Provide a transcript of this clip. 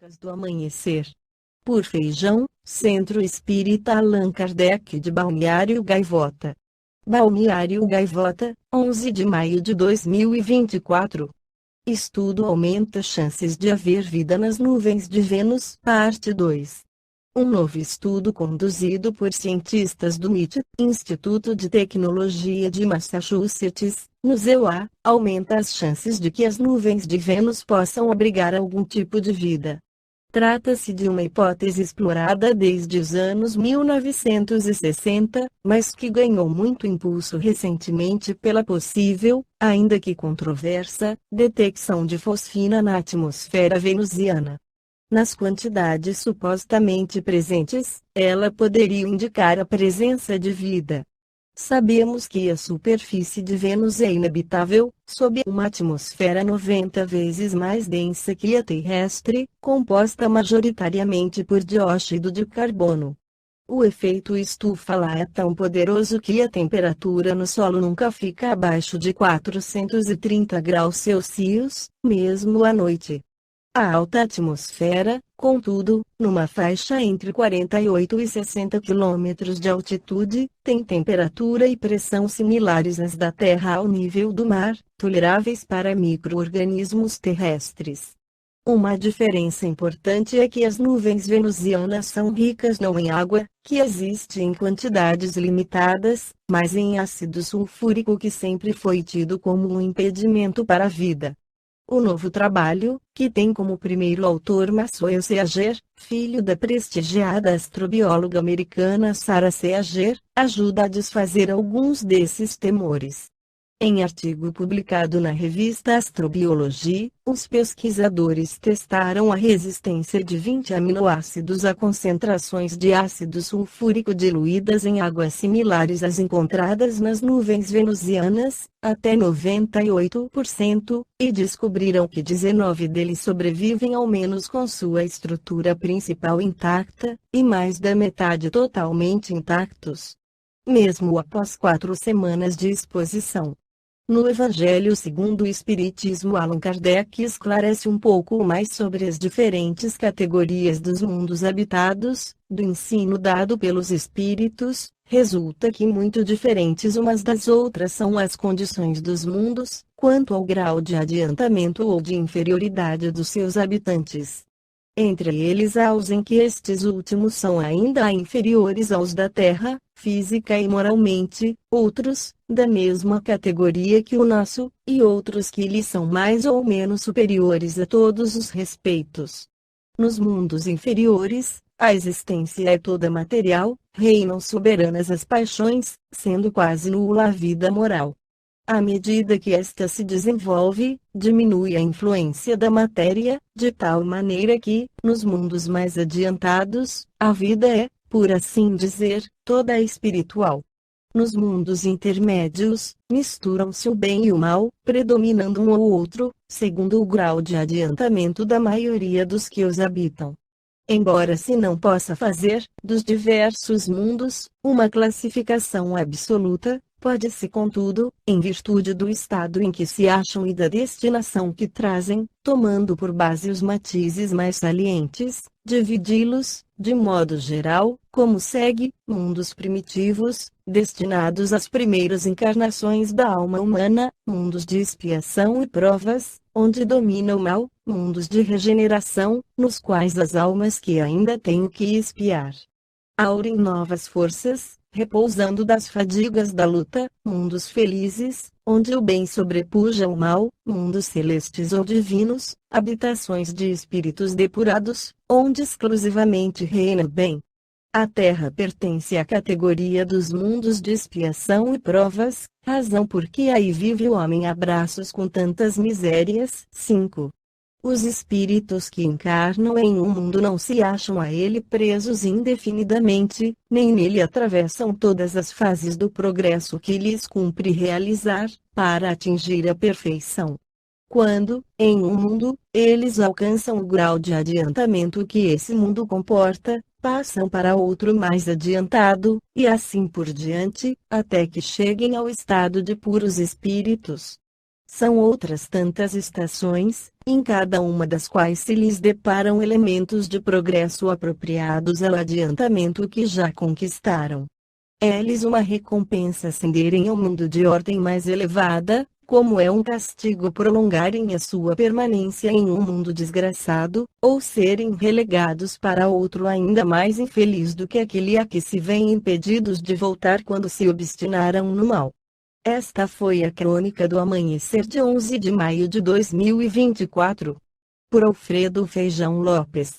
Crônicas do Amanhecer. Por Feijão, Centro Espírita Allan Kardec de Balneário Gaivota. Balneário Gaivota, 11 de maio de 2024. Estudo aumenta chances de haver vida nas nuvens de Vênus, parte 2. Um novo estudo conduzido por cientistas do MIT, Instituto de Tecnologia de Massachusetts, no EUA, aumenta as chances de que as nuvens de Vênus possam abrigar algum tipo de vida. Trata-se de uma hipótese explorada desde os anos 1960, mas que ganhou muito impulso recentemente pela possível, ainda que controversa, detecção de fosfina na atmosfera venusiana. Nas quantidades supostamente presentes, ela poderia indicar a presença de vida. Sabemos que a superfície de Vênus é inabitável, sob uma atmosfera 90 vezes mais densa que a terrestre, composta majoritariamente por dióxido de carbono. O efeito estufa lá é tão poderoso que a temperatura no solo nunca fica abaixo de 430 graus Celsius, mesmo à noite. A alta atmosfera, contudo, numa faixa entre 48 e 60 km de altitude, tem temperatura e pressão similares às da Terra ao nível do mar, toleráveis para micro-organismos terrestres. Uma diferença importante é que as nuvens venusianas são ricas não em água, que existe em quantidades limitadas, mas em ácido sulfúrico, que sempre foi tido como um impedimento para a vida. O novo trabalho, que tem como primeiro autor Massoel Seager, filho da prestigiada astrobióloga americana Sarah Seager, ajuda a desfazer alguns desses temores. Em artigo publicado na revista Astrobiology, os pesquisadores testaram a resistência de 20 aminoácidos a concentrações de ácido sulfúrico diluídas em água similares às encontradas nas nuvens venusianas, até 98%, e descobriram que 19 deles sobrevivem ao menos com sua estrutura principal intacta, e mais da metade totalmente intactos. Mesmo após 4 semanas de exposição. No Evangelho segundo o Espiritismo, Allan Kardec esclarece um pouco mais sobre as diferentes categorias dos mundos habitados. Do ensino dado pelos Espíritos, resulta que muito diferentes umas das outras são as condições dos mundos, quanto ao grau de adiantamento ou de inferioridade dos seus habitantes. Entre eles há os em que estes últimos são ainda inferiores aos da Terra, física e moralmente, outros, da mesma categoria que o nosso, e outros que lhes são mais ou menos superiores a todos os respeitos. Nos mundos inferiores, a existência é toda material, reinam soberanas as paixões, sendo quase nula a vida moral. À medida que esta se desenvolve, diminui a influência da matéria, de tal maneira que, nos mundos mais adiantados, a vida é, por assim dizer, toda espiritual. Nos mundos intermédios, misturam-se o bem e o mal, predominando um ou outro, segundo o grau de adiantamento da maioria dos que os habitam. Embora se não possa fazer, dos diversos mundos, uma classificação absoluta, pode-se contudo, em virtude do estado em que se acham e da destinação que trazem, tomando por base os matizes mais salientes, dividi-los, de modo geral, como segue: mundos primitivos, destinados às primeiras encarnações da alma humana, mundos de expiação e provas, onde domina o mal, mundos de regeneração, nos quais as almas que ainda têm o que expiar aurem novas forças, repousando das fadigas da luta, mundos felizes, onde o bem sobrepuja o mal, mundos celestes ou divinos, habitações de espíritos depurados, onde exclusivamente reina o bem. A Terra pertence à categoria dos mundos de expiação e provas, razão por que aí vive o homem a braços com tantas misérias. 5. Os espíritos que encarnam em um mundo não se acham a ele presos indefinidamente, nem nele atravessam todas as fases do progresso que lhes cumpre realizar, para atingir a perfeição. Quando, em um mundo, eles alcançam o grau de adiantamento que esse mundo comporta, passam para outro mais adiantado, e assim por diante, até que cheguem ao estado de puros espíritos. São outras tantas estações, em cada uma das quais se lhes deparam elementos de progresso apropriados ao adiantamento que já conquistaram. É-lhes uma recompensa ascenderem ao mundo de ordem mais elevada, como é um castigo prolongarem a sua permanência em um mundo desgraçado, ou serem relegados para outro ainda mais infeliz do que aquele a que se veem impedidos de voltar quando se obstinaram no mal. Esta foi a crônica do amanhecer de 11 de maio de 2024. Por Alfredo Feijão Lopes.